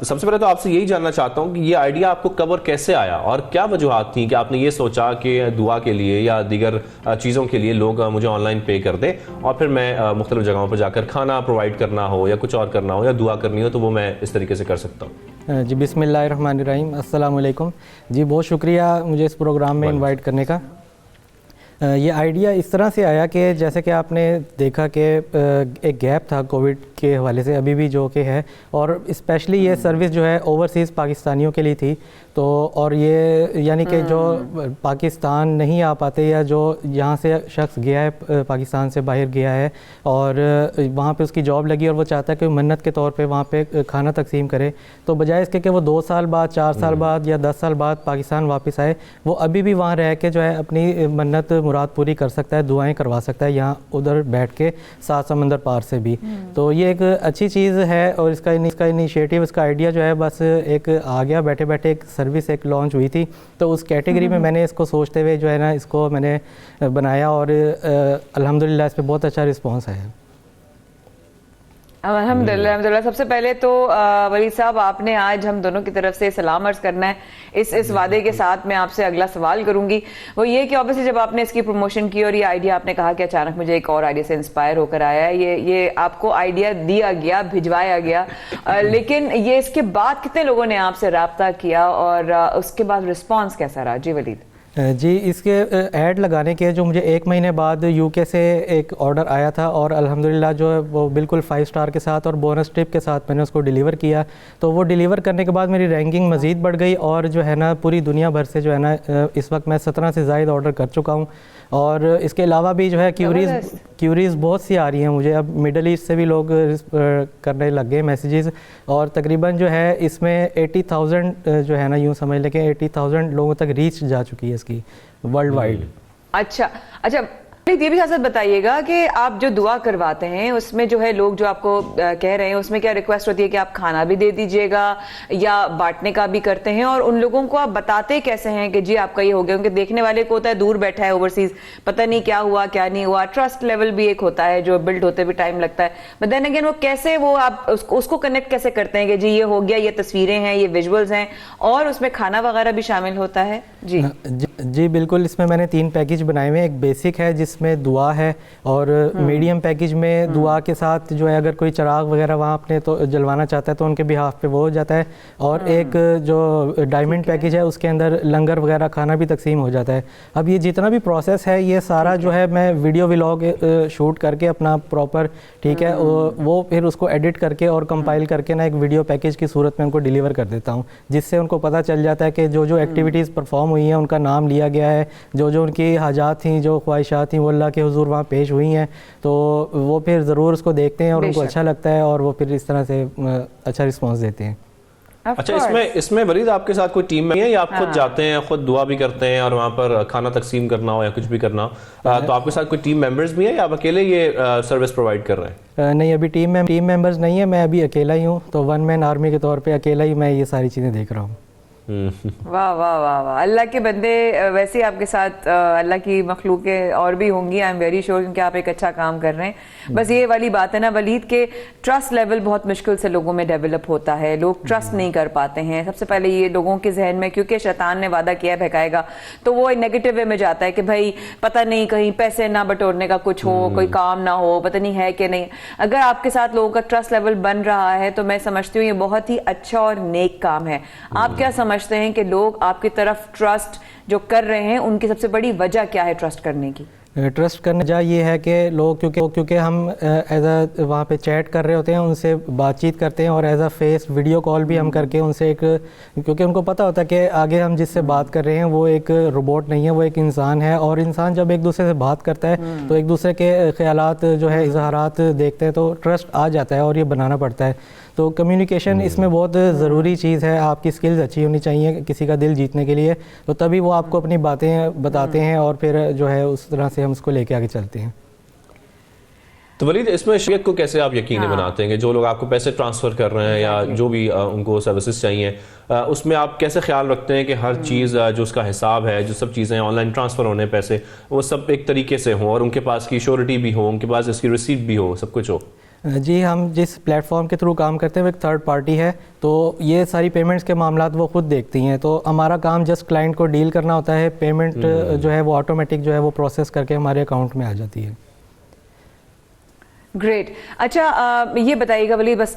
سب سے پہلے تو آپ سے یہی جاننا چاہتا ہوں کہ یہ آئیڈیا آپ کو کب اور کیسے آیا اور کیا وجوہات تھیں کہ آپ نے یہ سوچا کہ دعا کے لیے یا دیگر چیزوں کے لیے لوگ مجھے آن لائن پے کر دیں اور پھر میں مختلف جگہوں پر جا کر کھانا پرووائڈ کرنا ہو یا کچھ اور کرنا ہو یا دعا کرنی ہو تو وہ میں اس طریقے سے کر سکتا ہوں؟ جی بسم اللہ الرحمن الرحیم، السلام علیکم جی، بہت شکریہ مجھے اس پروگرام میں انوائٹ کرنے کا۔ یہ آئیڈیا اس طرح سے آیا کہ جیسے کہ آپ نے دیکھا کہ ایک گیپ تھا کووڈ کے حوالے سے، ابھی بھی جو کہ ہے، اور اسپیشلی یہ سروس جو ہے اوورسیز پاکستانیوں کے لیے تھی، تو اور یہ یعنی کہ جو پاکستان نہیں آ پاتے یا جو یہاں سے شخص گیا ہے پاکستان سے باہر گیا ہے اور وہاں پہ اس کی جاب لگی اور وہ چاہتا ہے کہ منت کے طور پہ وہاں پہ کھانا تقسیم کرے، تو بجائے اس کے کہ وہ 2 سال بعد 4 سال بعد یا 10 سال بعد پاکستان واپس آئے، وہ ابھی بھی وہاں رہ کے جو ہے اپنی منت مراد پوری کر سکتا ہے، دعائیں کروا سکتا ہے یہاں ادھر بیٹھ کے 7 سمندر پار سے بھی۔ تو یہ ایک اچھی چیز ہے اور اس کا انیشیٹو، اس کا آئیڈیا جو ہے بس ایک آ گیا بیٹھے بیٹھے، ایک سروس ایک لانچ ہوئی تھی، تو اس کیٹیگری میں نے اس کو سوچتے ہوئے جو ہے نا اس کو میں نے بنایا اور الحمدللہ اس پہ بہت اچھا رسپانس ہے۔ الحمدللہ سب سے پہلے تو ولید صاحب آپ نے آج ہم دونوں کی طرف سے سلام عرض کرنا ہے اس وعدے کے ساتھ میں آپ سے اگلا سوال کروں گی، وہ یہ کہ obviously جب آپ نے اس کی پروموشن کی اور یہ آئیڈیا آپ نے کہا کہ اچانک مجھے ایک اور آئیڈیا سے انسپائر ہو کر آیا ہے، یہ آپ کو آئیڈیا دیا گیا، بھجوایا گیا، لیکن یہ اس کے بعد کتنے لوگوں نے آپ سے رابطہ کیا اور اس کے بعد رسپانس کیسا رہا؟ جی ولید جی، اس کے ایڈ لگانے کے جو مجھے 1 مہینے بعد یو کے سے ایک آرڈر آیا تھا اور الحمدللہ جو ہے وہ بالکل 5 سٹار کے ساتھ اور بونس ٹپ کے ساتھ میں نے اس کو ڈیلیور کیا، تو وہ ڈیلیور کرنے کے بعد میری رینکنگ مزید بڑھ گئی اور جو ہے نا پوری دنیا بھر سے جو ہے نا اس وقت میں 17 سے زائد آرڈر کر چکا ہوں، اور اس کے علاوہ بھی جو ہے کیوریز بہت سی آ رہی ہیں مجھے، اب مڈل ایسٹ سے بھی لوگ کرنے لگ گئے میسیجز، اور تقریباً جو ہے اس میں 80,000 جو ہے نا یوں سمجھ لیں کہ 80,000 لوگوں تک ریچ جا چکی ہے اس کی ورلڈ وائڈ۔ اچھا یہ بھی ساتھ بتائیے گا کہ آپ جو دعا کرواتے ہیں اس میں جو ہے لوگ جو آپ کو کہہ رہے ہیں اس میں کیا ریکویسٹ ہوتی ہے کہ آپ کھانا بھی دے دیجئے گا یا بانٹنے کا بھی کرتے ہیں، اور ان لوگوں کو آپ بتاتے کیسے ہیں کہ جی آپ کا یہ ہو گیا؟ کیونکہ دیکھنے والے کو ہوتا ہے دور بیٹھا ہے اوورسیز، پتہ نہیں کیا ہوا کیا نہیں ہوا، ٹرسٹ لیول بھی ایک ہوتا ہے جو بلڈ ہوتے بھی ٹائم لگتا ہے، بٹ دین اگین وہ کیسے وہ آپ اس کو کنیکٹ کیسے کرتے ہیں کہ جی یہ ہو گیا، یہ تصویریں ہیں، یہ ویژولز ہیں، اور اس میں کھانا وغیرہ بھی شامل ہوتا ہے؟ جی بالکل، اس میں نے 3 پیکج بنائے ہوئے ہیں، ایک بیسک ہے جس میں دعا ہے، اور میڈیم پیکج میں دعا کے ساتھ جو ہے اگر کوئی چراغ وغیرہ وہاں اپنے تو جلوانا چاہتا ہے تو ان کے بہاف پہ وہ ہو جاتا ہے، اور ایک جو ڈائمنڈ پیکج ہے اس کے اندر لنگر وغیرہ کھانا بھی تقسیم ہو جاتا ہے۔ اب یہ جتنا بھی پروسیس ہے یہ سارا جو ہے میں ویڈیو ولاگ شوٹ کر کے اپنا پراپر ٹھیک ہے وہ پھر اس کو ایڈٹ کر کے اور کمپائل کر کے نا ایک ویڈیو پیکج کی صورت میں ان کو ڈیلیور کر دیتا ہوں، جس سے ان کو پتہ چل جاتا ہے کہ جو ایکٹیویٹیز پرفارم ہوئی ہیں ان کا نام لیا گیا ہے، جو ان کی حاجات تھیں، جو خواہشات تھیں وہ اللہ کے حضور وہاں پیش ہوئی ہیں، تو وہ پھر ضرور اس کو دیکھتے ہیں اور ان کو اچھا لگتا ہے اور وہ پھر اس طرح سے اچھا رسپانس دیتے ہیں۔ اچھا، اس میں ولید آپ کے ساتھ کوئی ٹیم میں ہے یا آپ خود جاتے ہیں، خود دعا بھی کرتے ہیں اور وہاں پر کھانا تقسیم کرنا ہو یا کچھ بھی کرنا ہو، تو آپ کے ساتھ کوئی ٹیم ممبرز بھی ہیں یا آپ اکیلے یہ سروس پرووائڈ کر رہے ہیں؟ نہیں، ابھی ٹیم ممبرز نہیں ہے، میں ابھی اکیلا ہی ہوں، تو 1 مین آرمی کے طور پہ اکیلا ہی میں یہ ساری چیزیں دیکھ رہا ہوں۔ واہ واہ واہ واہ، اللہ کے بندے ویسے آپ کے ساتھ اللہ کی مخلوقیں اور بھی ہوں گی، آئی ایم ویری شیور، کیونکہ آپ ایک اچھا کام کر رہے ہیں۔ بس یہ والی بات ہے نا ولید کہ ٹرسٹ لیول بہت مشکل سے لوگوں میں ڈیولپ ہوتا ہے، لوگ ٹرسٹ نہیں کر پاتے ہیں۔ سب سے پہلے یہ لوگوں کے ذہن میں، کیونکہ شیطان نے وعدہ کیا ہے بہکائے گا، تو وہ نیگیٹو وے میں جاتا ہے کہ بھائی پتہ نہیں کہیں پیسے نہ بٹورنے کا کچھ ہو، کوئی کام نہ ہو، پتہ نہیں ہے کہ نہیں۔ اگر آپ کے ساتھ لوگوں کا ٹرسٹ لیول بن رہا ہے تو میں سمجھتی ہوں یہ بہت ہی اچھا اور نیک کام ہے۔ آپ کیا سمجھتے ہیں کہ لوگ آپ کی طرف ٹرسٹ جو کر رہے ہیں ان کی سب سے بڑی وجہ کیا ہے ٹرسٹ کرنے کی؟ ٹرسٹ کرنے جا یہ ہے کہ لوگ کیونکہ ہم ایز اے وہاں پہ چیٹ کر رہے ہوتے ہیں، ان سے بات چیت کرتے ہیں، اور as a face video call بھی ہم کر کے ان سے کیونکہ ان کو پتہ ہوتا ہے کہ آگے ہم جس سے بات کر رہے ہیں وہ ایک روبوٹ نہیں ہے، وہ ایک انسان ہے، اور انسان جب ایک دوسرے سے بات کرتا ہے تو ایک دوسرے کے خیالات جو ہے اظہارات دیکھتے ہیں تو ٹرسٹ آ جاتا ہے اور یہ بنانا پڑتا ہے۔ تو کمیونیکیشن اس میں بہت ضروری چیز ہے، آپ کی سکلز اچھی ہونی چاہیے کسی کا دل جیتنے کے لیے، تو تبھی وہ آپ کو اپنی باتیں بتاتے ہیں اور پھر جو ہے اس طرح سے ہم اس کو لے کے آگے چلتے ہیں۔ تو ولید اس میں شریعت کو کیسے آپ یقینی بناتے ہیں کہ جو لوگ آپ کو پیسے ٹرانسفر کر رہے ہیں یا جو بھی ان کو سروسز چاہیے، اس میں آپ کیسے خیال رکھتے ہیں کہ ہر چیز جو اس کا حساب ہے، جو سب چیزیں آن لائن ٹرانسفر ہونے پیسے، وہ سب ایک طریقے سے ہوں اور ان کے پاس کی شیورٹی بھی ہو، ان کے پاس اس کی ریسیپٹ بھی ہو، سب کچھ ہو؟ جی ہم جس پلیٹ فارم کے تھرو کام کرتے ہیں وہ ایک تھرڈ پارٹی ہے, تو یہ ساری پیمنٹس کے معاملات وہ خود دیکھتی ہیں, تو ہمارا کام جسٹ کلائنٹ کو ڈیل کرنا ہوتا ہے, پیمنٹ جو ہے وہ آٹومیٹک جو ہے وہ پروسیس کر کے ہمارے اکاؤنٹ میں آ جاتی ہے. گریٹ. اچھا یہ بتائیے گا ولید, بس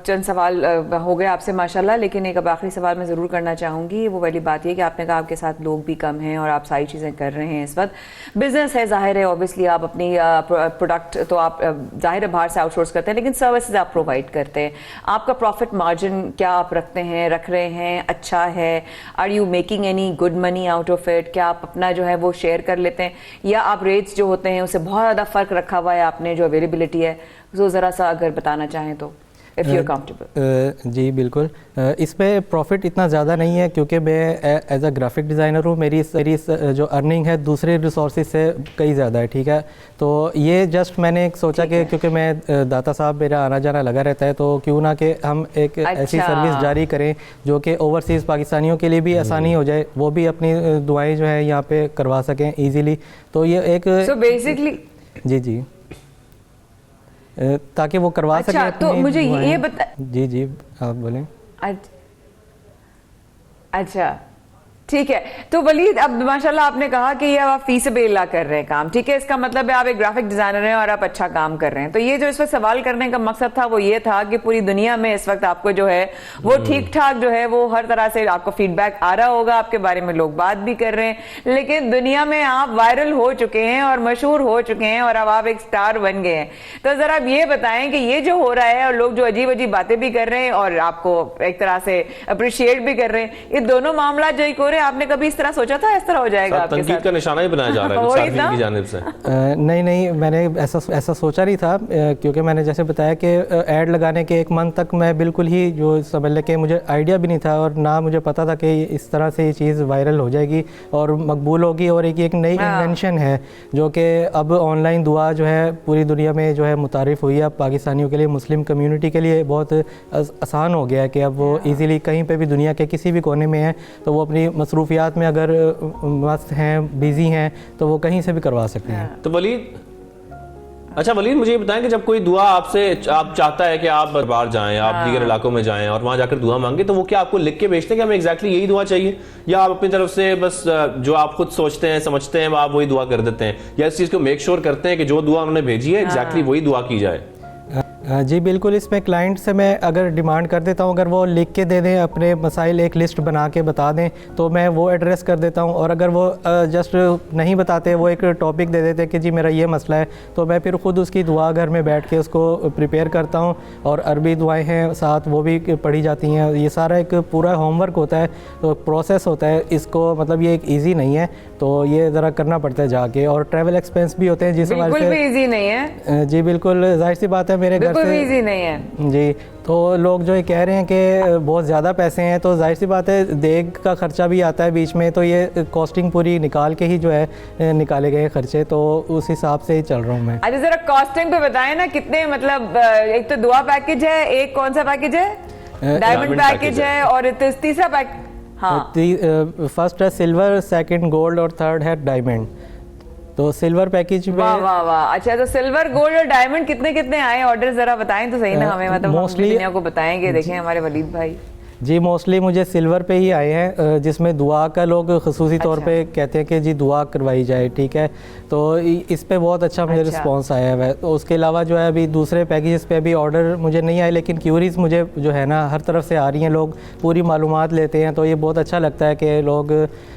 چند سوال ہو گئے آپ سے ماشاءاللہ, لیکن ایک اب آخری سوال میں ضرور کرنا چاہوں گی. وہ والی بات یہ کہ آپ نے کہا آپ کے ساتھ لوگ بھی کم ہیں اور آپ ساری چیزیں کر رہے ہیں اس وقت, بزنس ہے ظاہر ہے, اوبیسلی آپ اپنی پروڈکٹ تو آپ ظاہر ہے باہر سے آؤٹ سورس کرتے ہیں, لیکن سروسز آپ پرووائڈ کرتے ہیں. آپ کا پروفٹ مارجن کیا آپ رکھتے ہیں, رکھ رہے ہیں, اچھا ہے؟ Are you making any good money out of it? کیا آپ اپنا جو ہے وہ شیئر کر لیتے ہیں, یا آپ ریٹس جو ہوتے ہیں اسے بہت زیادہ فرق رکھا ہوا ہے آپ نے جو اویلیبلٹی ہے, تو ذرا سا اگر بتانا چاہیں تو if you're comfortable. جی بالکل, اس پہ پروفٹ اتنا زیادہ نہیں ہے کیونکہ میں ایز اے گرافک ڈیزائنر ہوں, میری جو ارننگ ہے دوسرے ریسورسز سے کئی زیادہ ہے, ٹھیک ہے. تو یہ جسٹ میں نے ایک سوچا کہ کیونکہ میں داتا صاحب میرا آنا جانا لگا رہتا ہے, تو کیوں نہ کہ ہم ایک ایسی سروس جاری کریں جو کہ اوورسیز پاکستانیوں کے لیے بھی آسانی ہو جائے, وہ بھی اپنی دعائیں جو ہے یہاں پہ کروا سکیں ایزیلی. تو یہ ایک بیسکلی جی تاکہ وہ کروا سکیں. اچھا تو مجھے یہ بتا, جی آپ بولیں. اچھا ٹھیک ہے. تو ولید اب ماشاءاللہ آپ نے کہا کہ یہ آپ فی سبیل اللہ کر رہے ہیں کام, ٹھیک ہے, اس کا مطلب ہے آپ ایک گرافک ڈیزائنر ہیں اور آپ اچھا کام کر رہے ہیں. تو یہ جو اس وقت سوال کرنے کا مقصد تھا وہ یہ تھا کہ پوری دنیا میں اس وقت آپ کو جو ہے وہ ٹھیک ٹھاک جو ہے وہ ہر طرح سے آپ کو فیڈ بیک آ رہا ہوگا, آپ کے بارے میں لوگ بات بھی کر رہے ہیں, لیکن دنیا میں آپ وائرل ہو چکے ہیں اور مشہور ہو چکے ہیں اور اب آپ ایک سٹار بن گئے ہیں. تو ذرا اب یہ بتائیں کہ یہ جو ہو رہا ہے اور لوگ جو عجیب عجیب باتیں بھی کر رہے ہیں اور آپ کو ایک طرح سے اپریشیٹ بھی کر رہے ہیں, یہ دونوں معاملات جو ایک ہو رہے ہیں, آپ نے کبھی اس طرح سوچا تھا اس طرح ہو جائے گا آپ کے ساتھ؟ تنقید کا نشانہ ہی بنایا جا رہا ہے صارفین کی جانب سے. نہیں میں نے ایسا سوچا نہیں تھا, کیونکہ میں نے جیسے بتایا کہ ایڈ لگانے کے ایک منتھ تک میں بالکل ہی جو سمجھ لے کہ مجھے آئیڈیا بھی نہیں تھا اور نہ مجھے پتا تھا کہ اس طرح سے یہ چیز وائرل ہو جائے گی اور مقبول ہوگی, اور ایک نئی انوینشن ہے جو کہ اب آن لائن دعا جو ہے پوری دنیا میں جو ہے متعارف ہوئی ہے. اب پاکستانیوں کے لیے, مسلم کمیونٹی کے لیے بہت آسان ہو گیا ہے کہ اب وہ ایزیلی کہیں پہ بھی دنیا کے کسی بھی کونے میں ہیں تو وہ اپنی مصروفیات میں اگر مست ہیں, بیزی ہیں, تو وہ کہیں سے بھی کروا سکتے ہیں. تو ولید, اچھا ولید مجھے یہ بتائیں کہ جب کوئی دعا آپ چاہتا ہے کہ آپ باہر جائیں, آپ دیگر علاقوں میں جائیں اور وہاں جا کر دعا مانگیں, تو وہ کیا آپ کو لکھ کے بھیجتے ہیں کہ ہمیں ایگزیکٹلی یہی دعا چاہیے, یا آپ اپنی طرف سے بس جو آپ خود سوچتے ہیں سمجھتے ہیں آپ وہی دعا کر دیتے ہیں, یا اس چیز کو میک شور کرتے ہیں کہ جو دعا انہوں نے بھیجی ہے ایگزیکٹلی وہی دعا کی جائے؟ جی بالکل, اس میں کلائنٹ سے میں اگر ڈیمانڈ کر دیتا ہوں, اگر وہ لکھ کے دے دیں اپنے مسائل, ایک لسٹ بنا کے بتا دیں تو میں وہ ایڈریس کر دیتا ہوں, اور اگر وہ جسٹ نہیں بتاتے, وہ ایک ٹاپک دے دیتے کہ جی میرا یہ مسئلہ ہے, تو میں پھر خود اس کی دعا گھر میں بیٹھ کے اس کو پریپیئر کرتا ہوں, اور عربی دعائیں ہیں ساتھ وہ بھی پڑھی جاتی ہیں. یہ سارا ایک پورا ہوم ورک ہوتا ہے, تو پروسیس ہوتا ہے, اس کو مطلب یہ ایک ایزی نہیں ہے, تو یہ ذرا کرنا پڑتا ہے جا کے, اور ٹریول ایکسپینس بھی ہوتے ہیں جس وجہ سے بالکل بھی ایزی نہیں ہے. جی بالکل, ظاہر سی بات ہے میرے گھر سے ایزی نہیں ہے. جی, تو لوگ جو کہہ رہے ہیں کہ بہت زیادہ پیسے ہیں, تو ظاہر سی بات ہے دیگ کا خرچہ بھی آتا ہے بیچ میں, تو یہ کاسٹنگ پوری نکال کے ہی جو ہے نکالے گئے خرچے, تو اس حساب سے ہی چل رہا ہوں میں. اچھا ذرا کاسٹنگ پہ بتائیں نا, کتنے مطلب ایک تو دعا پیکج ہے, ایک کون سا پیکج ہے, ڈائمنڈ پیکج ہے, اور تیسرا پیکج, ہاں فرسٹ ہے سلور, سیکنڈ گولڈ, اور تھرڈ ہے ڈائمنڈ. تو سلور پیکج میں واہ. اچھا تو سلور, گولڈ اور ڈائمنڈ کتنے آئے آرڈر, ذرا بتائیں تو صحیح نا ہمیں, مطلب دنیا کو بتائیں گے. دیکھیں ہمارے ولید بھائی, جی موسٹلی مجھے سلور پہ ہی آئے ہیں, جس میں دعا کا لوگ خصوصی طور پہ کہتے ہیں کہ جی دعا کروائی جائے, ٹھیک ہے, تو اس پہ بہت اچھا مجھے رسپانس آیا ہے. تو اس کے علاوہ جو ہے ابھی دوسرے پیکیجز پہ ابھی آرڈر مجھے نہیں آئے, لیکن کیوریز مجھے جو ہے نا ہر طرف سے آ رہی ہیں, لوگ پوری معلومات لیتے ہیں, تو یہ بہت اچھا لگتا ہے کہ لوگ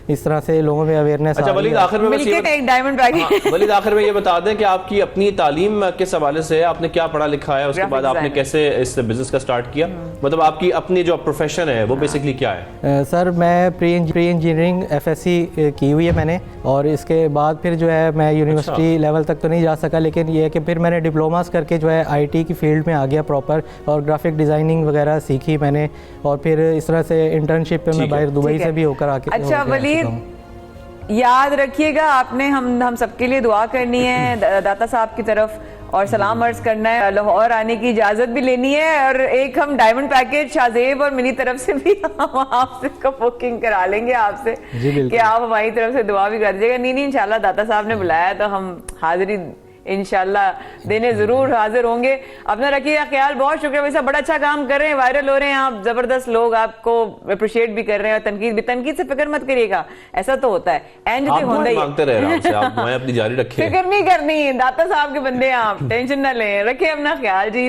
اس طرح سے لوگوں میں اویئرنیس. اچھا ولید آخر میں یہ بتا دیں کہ آپ کی اپنی تعلیم کس حوالے سے, آپ نے کیا پڑھا لکھا ہے, اس کے بعد آپ نے کیسے اس بزنس کا سٹارٹ کیا, مطلب آپ کی اپنی جو پروفیشن ہے وہ بیسکلی کیا ہے؟ سر میں پری انجینئرنگ FSc کی ہوئی ہے میں نے, اور اس کے بعد پھر جو ہے میں یونیورسٹی لیول تک تو نہیں جا سکا, لیکن یہ ہے کہ پھر میں نے ڈپلوماز کر کے جو ہے IT کی فیلڈ میں آ گیا پراپر, اور گرافک ڈیزائننگ وغیرہ سیکھی میں نے, اور پھر اس طرح سے انٹرنشپ پہ میں باہر دبئی سے بھی ہو کر آ کے. اچھا ولید یاد رکھیے گا, آپ نے ہم سب کے لیے دعا کرنی ہے داتا صاحب کی طرف, اور سلام عرض کرنا ہے, لاہور آنے کی اجازت بھی لینی ہے, اور ایک ہم ڈائمنڈ پیکج شاہزیب اور میری طرف سے بھی ہم آپ سے بکنگ کرا لیں گے آپ سے کہ آپ ہماری طرف سے دعا بھی کر دیجیے گا. نہیں انشاءاللہ داتا صاحب نے بلایا تو ہم حاضری انشاءاللہ دینے ضرور حاضر ہوں گے. اپنا رکھیے گا خیال. بہت شکریہ بھائی صاحب, بڑا اچھا کام کر رہے ہیں, وائرل ہو رہے ہیں آپ, زبردست لوگ آپ کو اپریشیٹ بھی کر رہے ہیں, اور تنقید سے فکر مت کریے گا, ایسا تو ہوتا ہے اینڈ تے ہوتا ہی مانگتے رہے آرام سے, آپ دعائیں اپنی جاری رکھیں. فکر نہیں کرنی, داتا صاحب کے بندے آپ ٹینشن نہ لیں, رکھیں اپنا خیال جی.